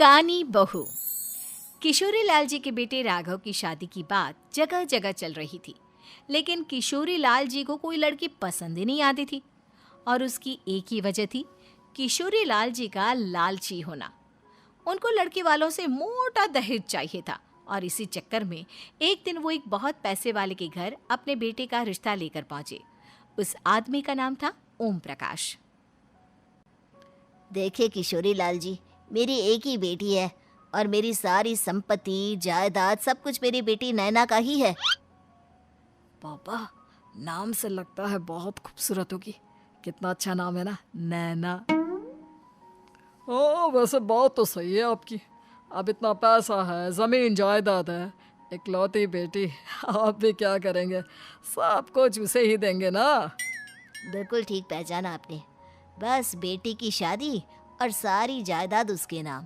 कानी बहू। किशोरी लाल जी के बेटे राघव की शादी की बात जगह जगह चल रही थी, लेकिन किशोरी लाल जी को कोई लड़की पसंद ही नहीं आती थी। और उसकी एक ही वजह थी, किशोरी लाल जी का लालची होना। उनको लड़की वालों से मोटा दहेज चाहिए था और इसी चक्कर में एक दिन वो एक बहुत पैसे वाले के घर अपने बेटे का रिश्ता लेकर पहुंचे। उस आदमी का नाम था ओम प्रकाश। देखिए किशोरी लाल जी, मेरी एक ही बेटी है और मेरी सारी संपत्ति जायदाद सब कुछ मेरी बेटी नैना का ही है। पापा, नाम से लगता है बहुत खूबसूरत होगी। कितना अच्छा नाम है ना, नैना। ओ, वैसे बात तो सही है आपकी। अब इतना पैसा है, जमीन जायदाद है, इकलौती बेटी, आप भी क्या करेंगे? सब कुछ उसे ही देंगे ना। बिल्कुल ठीक पहचाना आपने। बस बेटी की शादी और सारी जायदाद उसके नाम।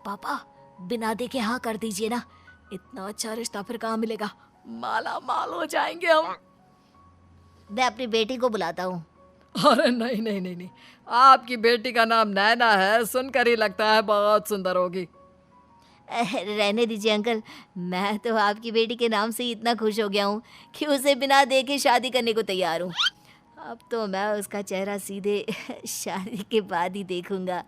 पापा, बिना देखे हाँ कर दीजिए ना। इतना अच्छा रिश्ता फिर कहाँ मिलेगा? माला माल हो जाएंगे हम। मैं अपनी बेटी को बुलाता हूँ। अरे नहीं नहीं नहीं नहीं, आपकी बेटी का नाम नैना है, सुनकर ही लगता है बहुत सुंदर होगी। रहने दीजिए अंकल, मैं तो आपकी बेटी के नाम से ही इतना खुश हो गया हूँ कि उसे बिना देखे शादी करने को तैयार हूँ। अब तो मैं उसका चेहरा सीधे शादी के बाद ही देखूंगा।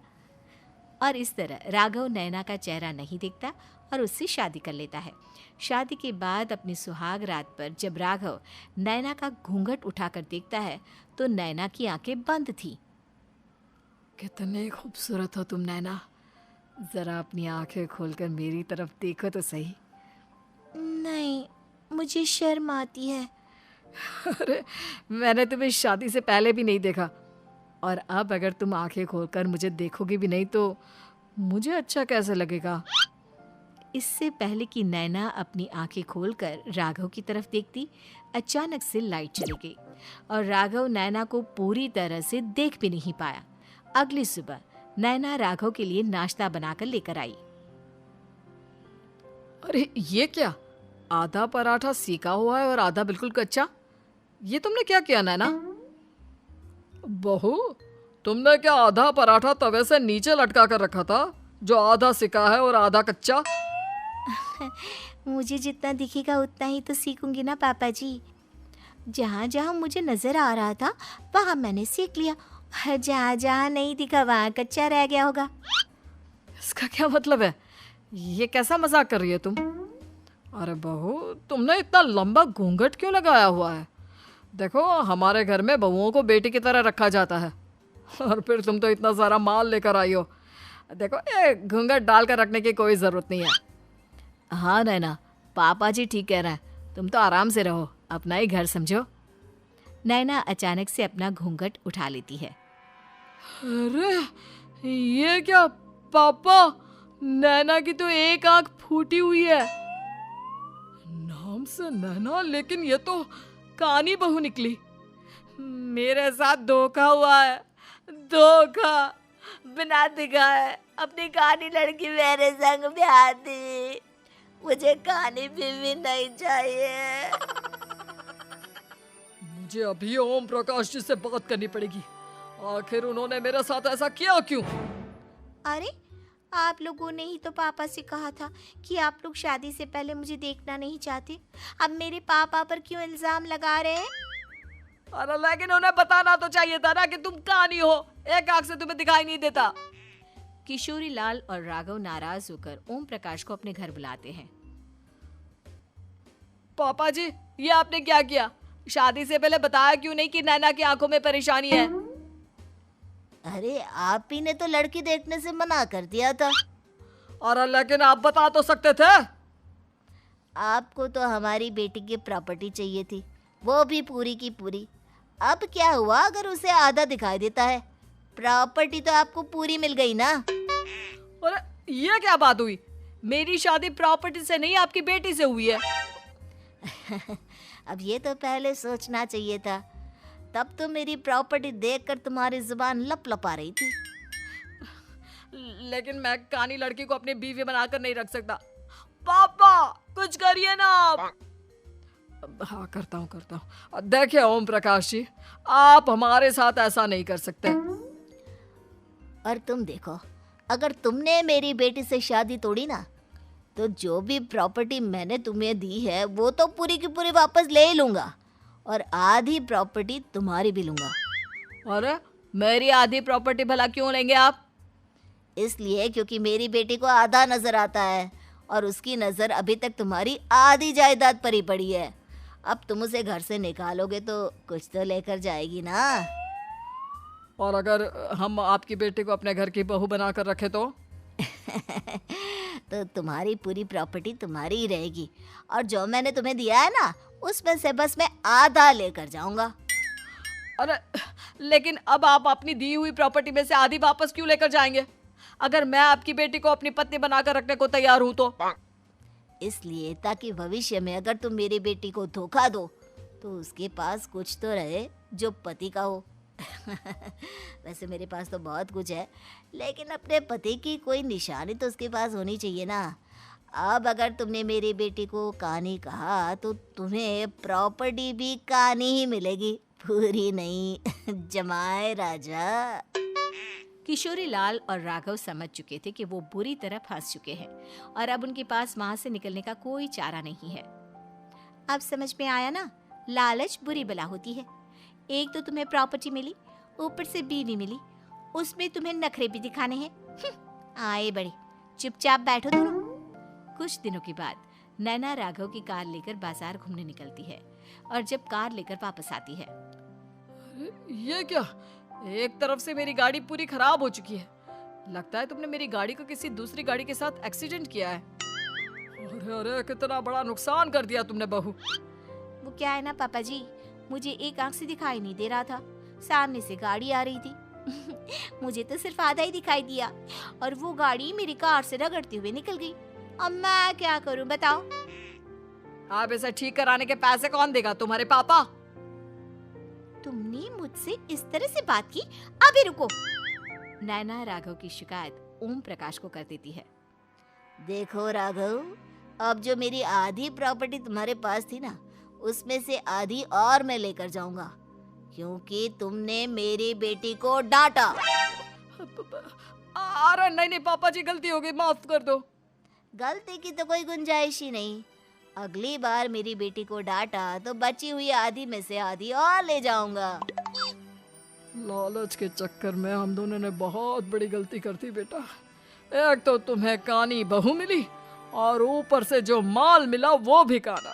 और इस तरह राघव नैना का चेहरा नहीं देखता और उससे शादी कर लेता है। शादी के बाद अपनी सुहाग रात पर जब राघव नैना का घूंघट उठाकर देखता है तो नैना की आंखें बंद थी। कितने खूबसूरत हो तुम नैना, जरा अपनी आंखें खोलकर मेरी तरफ देखो तो सही। नहीं, मुझे शर्म आती है। अरे, मैंने तुम्हें शादी से पहले भी नहीं देखा, और अब अगर तुम आंखें खोलकर मुझे देखोगी भी नहीं तो मुझे अच्छा कैसे लगेगा? इससे पहले कि नैना अपनी आंखें खोलकर राघव की तरफ देखती, अचानक से लाइट चली गई और राघव नैना को पूरी तरह से देख भी नहीं पाया। अगली सुबह नैना राघव के लिए नाश्ता बनाकर लेकर आई। अरे ये क्या, आधा पराठा सेका हुआ है और आधा बिल्कुल कच्चा। ये तुमने क्या किया नैना? बहू, तुमने क्या आधा पराठा तवे से नीचे लटका कर रखा था, जो आधा सिका है और आधा कच्चा? मुझे जितना दिखेगा उतना ही तो सीखूंगी ना पापा जी। जहाँ जहाँ मुझे नजर आ रहा था वहाँ मैंने सीख लिया, जहाँ जहाँ नहीं दिखा वहाँ कच्चा रह गया होगा। इसका क्या मतलब है? ये कैसा मजाक कर रही है तुम? अरे बहू, तुमने इतना लंबा घूंघट क्यों लगाया हुआ है? देखो, हमारे घर में बहुओं को बेटी की तरह रखा जाता है, और फिर तुम तो इतना सारा माल लेकर आई हो। देखो, ये घूंघट डालकर रखने की कोई ज़रूरत नहीं है। हाँ नैना, पापा जी ठीक कह रहा है, तुम तो आराम से रहो, अपना ही घर समझो। नैना अचानक से अपना घूंघट उठा लेती है। अरे ये क्या पापा, नैना की तो एक आंख फूटी हुई है। नाम से नैना, लेकिन ये तो कानी बहू निकली। मेरे साथ धोखा हुआ है, धोखा। बिना दिखाए अपनी कानी लड़की मेरे संग ब्याह दी। मुझे कानी बीवी नहीं चाहिए। मुझे अभी ओम प्रकाश जी से बात करनी पड़ेगी। आखिर उन्होंने मेरे साथ ऐसा किया क्यों? अरे, आप लोगों ने ही तो पापा से कहा था कि आप लोग शादी से पहले मुझे देखना नहीं चाहते। अब मेरे पापा पर क्यों इल्जाम लगा रहे हैं? अरे लेकिन उन्हें बताना तो चाहिए था ना कि तुम कानी हो, एक आंख से तुम्हें दिखाई नहीं देता। किशोरी लाल और राघव नाराज होकर ओम प्रकाश को अपने घर बुलाते हैं। पापा जी, ये आपने क्या किया? शादी से पहले बताया क्यों नहीं कि नैना की आंखों में परेशानी है? अरे, आप ही ने तो लड़की देखने से मना कर दिया था। और लेकिन आप बता तो सकते थे। आपको तो हमारी बेटी की प्रॉपर्टी चाहिए थी, वो भी पूरी की पूरी। अब क्या हुआ अगर उसे आधा दिखाई देता है? प्रॉपर्टी तो आपको पूरी मिल गई ना। अरे ये क्या बात हुई? मेरी शादी प्रॉपर्टी से नहीं, आपकी बेटी से हुई है। अब ये तो पहले सोचना चाहिए था। तब तो मेरी प्रॉपर्टी देखकर तुम्हारी जुबान लप लपा रही थी। लेकिन मैं कानी लड़की को अपनी बीवी बनाकर नहीं रख सकता। पापा, कुछ करिए ना आप। हाँ, करता हूँ। देखिए ओम प्रकाश जी, आप हमारे साथ ऐसा नहीं कर सकते। और तुम देखो, अगर तुमने मेरी बेटी से शादी तोड़ी ना, तो जो भी प्रॉपर्टी मैंने तुम्हें दी है वो तो पूरी की पूरी वापस ले ही लूँगा, और आधी प्रॉपर्टी तुम्हारी भी लूँगा। अरे मेरी आधी प्रॉपर्टी भला क्यों लेंगे आप? इसलिए क्योंकि मेरी बेटी को आधा नजर आता है और उसकी नज़र अभी तक तुम्हारी आधी जायदाद पर ही पड़ी है। अब तुम उसे घर से निकालोगे तो कुछ तो लेकर जाएगी ना। और अगर हम आपकी बेटी को अपने घर की बहू बना कर रखे तो? तो तुम्हारी पूरी प्रॉपर्टी तुम्हारी ही रहेगी, और जो मैंने तुम्हें दिया है ना, उसमें से बस मैं आधा लेकर जाऊंगा। अरे लेकिन अब आप अपनी दी हुई प्रॉपर्टी में से आधी वापस क्यों लेकर जाएंगे? अगर मैं आपकी बेटी को अपनी पत्नी बनाकर रखने को तैयार हूं तो? इसलिए ताकि भविष्य में अगर तुम मेरी बेटी को धोखा दो तो उसके पास कुछ तो रहे जो पति का हो। वैसे मेरे पास तो बहुत कुछ है, लेकिन अपने पति की कोई निशानी तो उसके पास होनी चाहिए ना। अब अगर तुमने मेरी बेटी को कहानी कहा तो तुम्हें प्रॉपर्टी भी कहानी ही मिलेगी, पूरी नहीं। जमाए राजा। किशोरी लाल और राघव समझ चुके थे कि वो बुरी तरह फंस चुके हैं और अब उनके पास वहां से निकलने का कोई चारा नहीं है। अब समझ में आया ना, लालच बुरी बला होती है। एक तो तुम्हें प्रॉपर्टी मिली, ऊपर से बीवी मिली, उसमें तुम्हें नखरे भी दिखाने हैं। आए बड़े, चुपचाप बैठो दोनों। कुछ दिनों के बाद नैना राघव की कार लेकर बाजार घूमने निकलती है और जब कार लेकर वापस आती है, ये क्या? एक तरफ से मेरी गाड़ी पूरी खराब हो चुकी है। लगता है तुमने मेरी गाड़ी को किसी दूसरी गाड़ी के साथ एक्सीडेंट किया है। अरे अरे कितना बड़ा नुकसान कर दिया तुमने बहू। वो क्या है ना पापा जी, मुझे एक आंख से दिखाई नहीं दे रहा था, सामने से गाड़ी आ रही थी। मुझे तो सिर्फ आधा ही दिखाई दिया और वो गाड़ी मेरी कार से रगड़ते हुए निकल गई। अब मैं क्या करूं बताओ? आप इसे ठीक कराने के पैसे कौन देगा? तुम्हारे पापा? तुमने मुझसे इस तरह से बात की? अभी रुको। नैना राघव की शिकायत ओम प्रकाश को कर देती है। देखो राघव, अब जो मेरी आधी प्रॉपर्टी तुम्हारे पास थी ना, उसमें से आधी और मैं लेकर जाऊंगा, क्योंकि तुमने मेरी बेटी को डांटा। अरे नहीं नहीं पापा जी, गलती हो गई, माफ कर दो। गलती की तो कोई गुंजाइश ही नहीं। अगली बार मेरी बेटी को डांटा तो बची हुई आधी में से आधी और ले जाऊंगा। लालच के चक्कर में हम दोनों ने बहुत बड़ी गलती कर दी बेटा। एक तो तुम्हें कानी बहू मिली और ऊपर से जो माल मिला वो भी काना।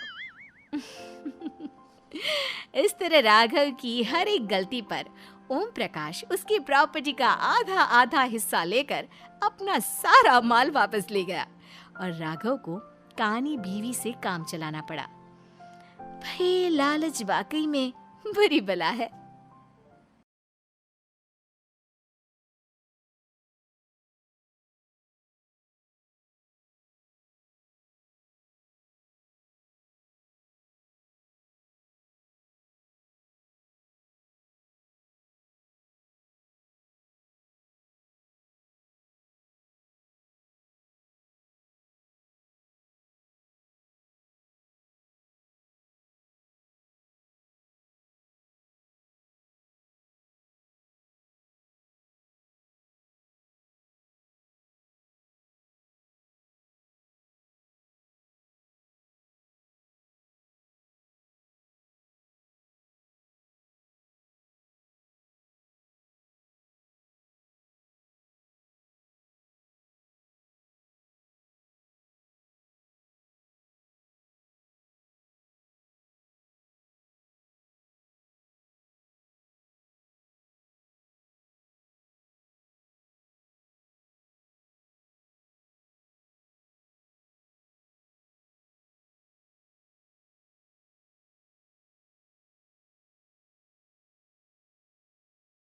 इस तरह राघव की हर एक गलती पर ओम प्रकाश उसकी प्रॉपर्टी का आधा आधा हिस्सा लेकर अपना सारा माल वापस ले गया और राघव को कानी बीवी से काम चलाना पड़ा। भाई लालच वाकई में बुरी बला है।